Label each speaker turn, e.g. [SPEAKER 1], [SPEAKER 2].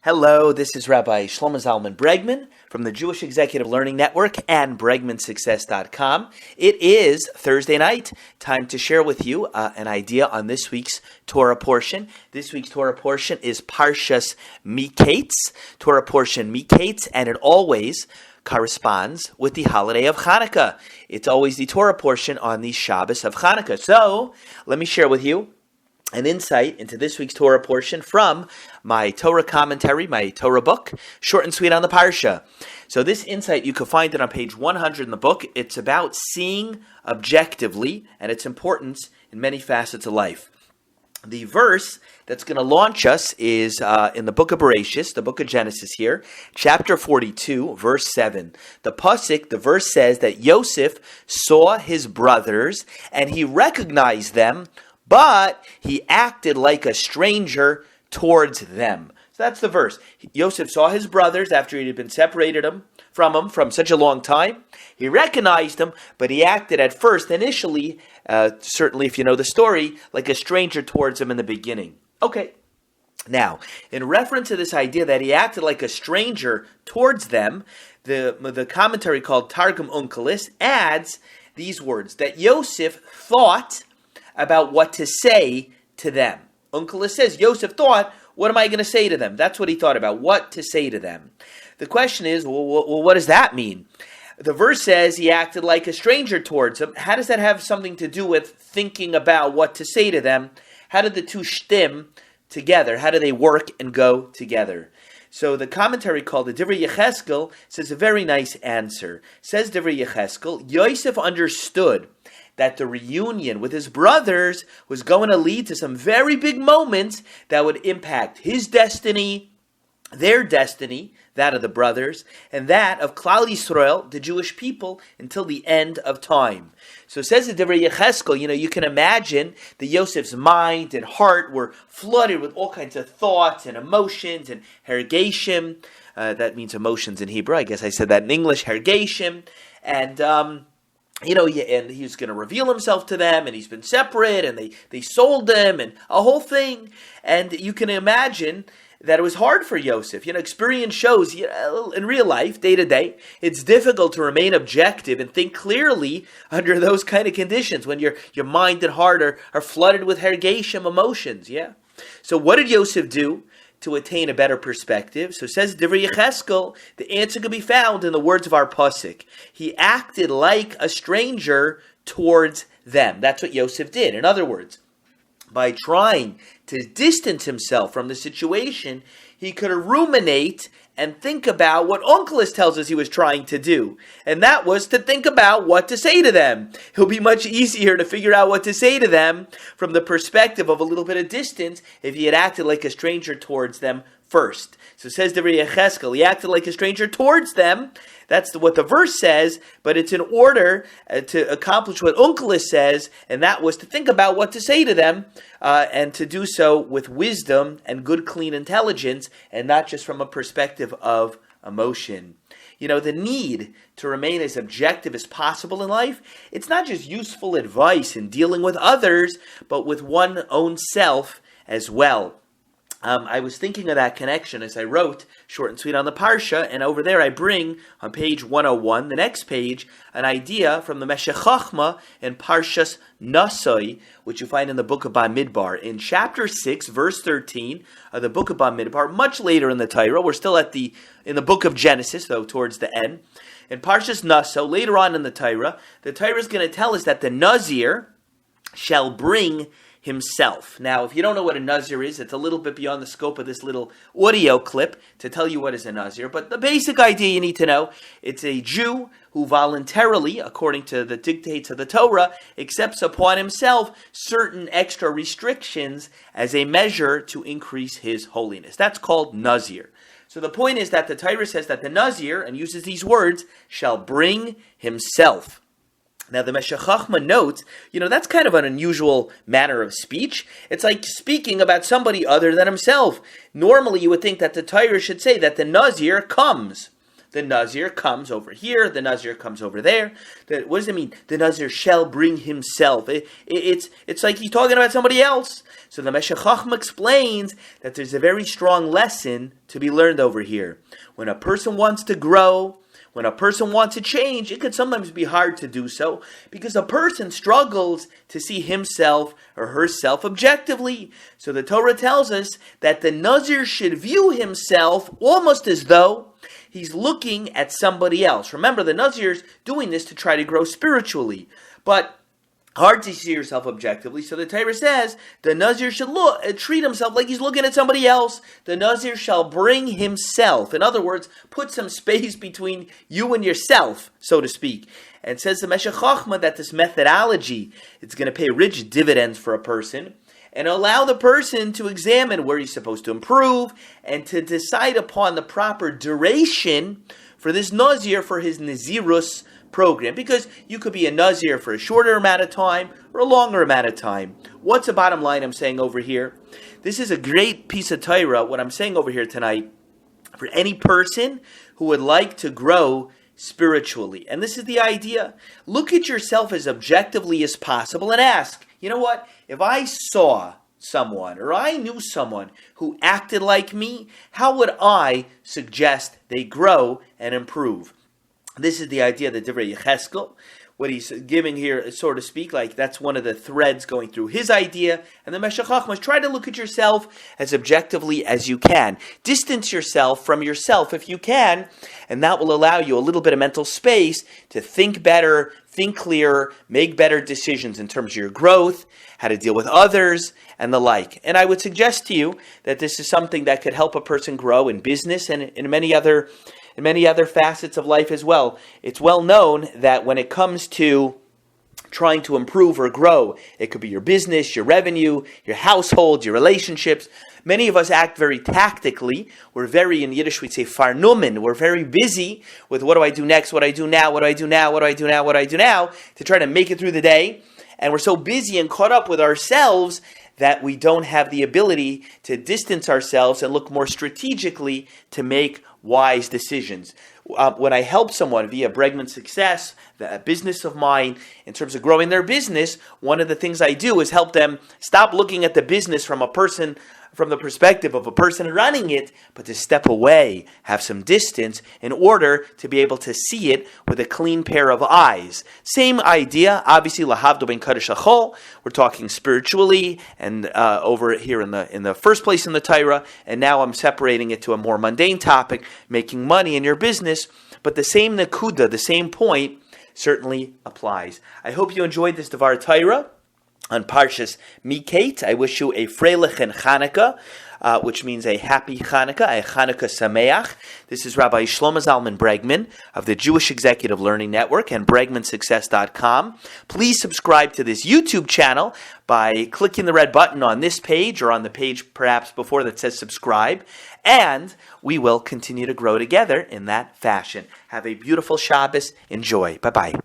[SPEAKER 1] Hello, this is Rabbi Shlomo Zalman Bregman from the Jewish Executive Learning Network and BregmanSuccess.com. It is Thursday night, time to share with you an idea on this week's Torah portion. This week's Torah portion is Parshas Mikeitz, Torah portion Mikeitz, and it always corresponds with the holiday of Hanukkah. It's always the Torah portion on the Shabbos of Hanukkah. So, let me share with you an insight into this week's Torah portion from my Torah commentary, my Torah book, short and sweet on the Parsha. So this insight, you can find it on page 100 in the book. It's about seeing objectively and its importance in many facets of life. The verse that's going to launch us is in the book of Bereshis, the book of Genesis here, chapter 42, verse 7. The pasuk, the verse says that Yosef saw his brothers and he recognized them, but he acted like a stranger towards them. So that's the verse. Yosef saw his brothers after he had been separated from him from such a long time. He recognized them, but he acted at first, initially, certainly if you know the story, like a stranger towards them in the beginning. Okay. Now, in reference to this idea that he acted like a stranger towards them, the commentary called Targum Onkelos adds these words, that Yosef thought about what to say to them. Onkelos says, Yosef thought, what am I going to say to them? That's what he thought about, what to say to them. The question is, well, what does that mean? The verse says he acted like a stranger towards them. How does that have something to do with thinking about what to say to them? How did the two shtim together? How do they work and go together? So the commentary called the Divrei Yecheskel says a very nice answer. Says Divrei Yecheskel, Yosef understood that the reunion with his brothers was going to lead to some very big moments that would impact his destiny, their destiny, that of the brothers, and that of Klal Yisrael, the Jewish people, until the end of time. So says the Divrei Yecheskel, you can imagine that Yosef's mind and heart were flooded with all kinds of thoughts and emotions and hergeshim. That means emotions in Hebrew. I guess I said that in English, hergeshim. And and he was going to reveal himself to them, and he's been separate, and they sold him, and a whole thing. And you can imagine that it was hard for Yosef. Experience shows, in real life, day to day, it's difficult to remain objective and think clearly under those kind of conditions when your mind and heart are flooded with hergeshim emotions. Yeah. So what did Yosef do to attain a better perspective? So says Divrei Yecheskel, the answer can be found in the words of our pasuk. He acted like a stranger towards them. That's what Yosef did. In other words, by trying to distance himself from the situation, he could ruminate and think about what Onkelos tells us he was trying to do. And that was to think about what to say to them. It'll be much easier to figure out what to say to them from the perspective of a little bit of distance if he had acted like a stranger towards them first. So says Divrei Yecheskel, he acted like a stranger towards them. That's what the verse says, but it's in order to accomplish what Onkelos says, and that was to think about what to say to them, and to do so with wisdom and good, clean intelligence, and not just from a perspective of emotion. The need to remain as objective as possible in life, it's not just useful advice in dealing with others, but with one's own self as well. I was thinking of that connection as I wrote short and sweet on the Parsha, and over there I bring on page 101, the next page, an idea from the Meshech Chochmah in Parshas Nasoi, which you find in the book of Bamidbar. In chapter 6, verse 13 of the book of Bamidbar, much later in the Torah, we're still in the book of Genesis, though towards the end. In Parshas Naso, later on in the Torah is going to tell us that the Nazir shall bring himself. Now, if you don't know what a Nazir is, it's a little bit beyond the scope of this little audio clip to tell you what is a Nazir. But the basic idea you need to know, it's a Jew who voluntarily, according to the dictates of the Torah, accepts upon himself certain extra restrictions as a measure to increase his holiness. That's called Nazir. So the point is that the Torah says that the Nazir, and uses these words, shall bring himself. Now, the Meshech Chochmah notes, that's kind of an unusual manner of speech. It's like speaking about somebody other than himself. Normally, you would think that the Torah should say that the Nazir comes. The Nazir comes over here, the Nazir comes over there. What does it mean? The Nazir shall bring himself. It's like he's talking about somebody else. So the Meshech Chochmah explains that there's a very strong lesson to be learned over here. When a person wants to grow, when a person wants to change, it could sometimes be hard to do so because a person struggles to see himself or herself objectively. So the Torah tells us that the Nazir should view himself almost as though he's looking at somebody else. Remember, the Nazir's doing this to try to grow spiritually, but hard to see yourself objectively. So the Torah says the Nazir should treat himself like he's looking at somebody else. The Nazir shall bring himself. In other words, put some space between you and yourself, so to speak. And says the Meshech Chochmah that this methodology is going to pay rich dividends for a person and allow the person to examine where he's supposed to improve and to decide upon the proper duration for this Nazir, for his Nazirus program, because you could be a Nazir for a shorter amount of time or a longer amount of time. What's the bottom line I'm saying over here? This is a great piece of Torah, what I'm saying over here tonight, for any person who would like to grow spiritually. And this is the idea. Look at yourself as objectively as possible and ask, you know what? If I saw someone or I knew someone who acted like me, how would I suggest they grow and improve? This is the idea that Divrei Yecheskel, what he's giving here, so to speak, like that's one of the threads going through his idea. And the Meshech Chochmah is try to look at yourself as objectively as you can. Distance yourself from yourself if you can, and that will allow you a little bit of mental space to think better, think clearer, make better decisions in terms of your growth, how to deal with others, and the like. And I would suggest to you that this is something that could help a person grow in business and in many other facets of life as well. It's well known that when it comes to trying to improve or grow, it could be your business, your revenue, your household, your relationships. Many of us act very tactically. We're very, in Yiddish we'd say farnumen. We're very busy with what do I do next, what do I do now, what do I do now, what do I do now, what do I do now, to try to make it through the day. And we're so busy and caught up with ourselves that we don't have the ability to distance ourselves and look more strategically to make wise decisions. When I help someone via Bregman Success, the business of mine, in terms of growing their business, one of the things I do is help them stop looking at the business from the perspective of a person running it, but to step away, have some distance in order to be able to see it with a clean pair of eyes. Same idea, obviously, lahavdo ben kadosh achol. We're talking spiritually, and over here in the first place in the Torah, and now I'm separating it to a more mundane topic, making money in your business. But the same nakuda, the same point, certainly applies. I hope you enjoyed this Devar Torah on Parshas Mikeitz. I wish you a Freilich and Chanukah, which means a happy Chanukah, a Chanukah Sameach. This is Rabbi Shlomo Zalman Bregman of the Jewish Executive Learning Network and BregmanSuccess.com. Please subscribe to this YouTube channel by clicking the red button on this page or on the page perhaps before that says subscribe, and we will continue to grow together in that fashion. Have a beautiful Shabbos. Enjoy. Bye-bye.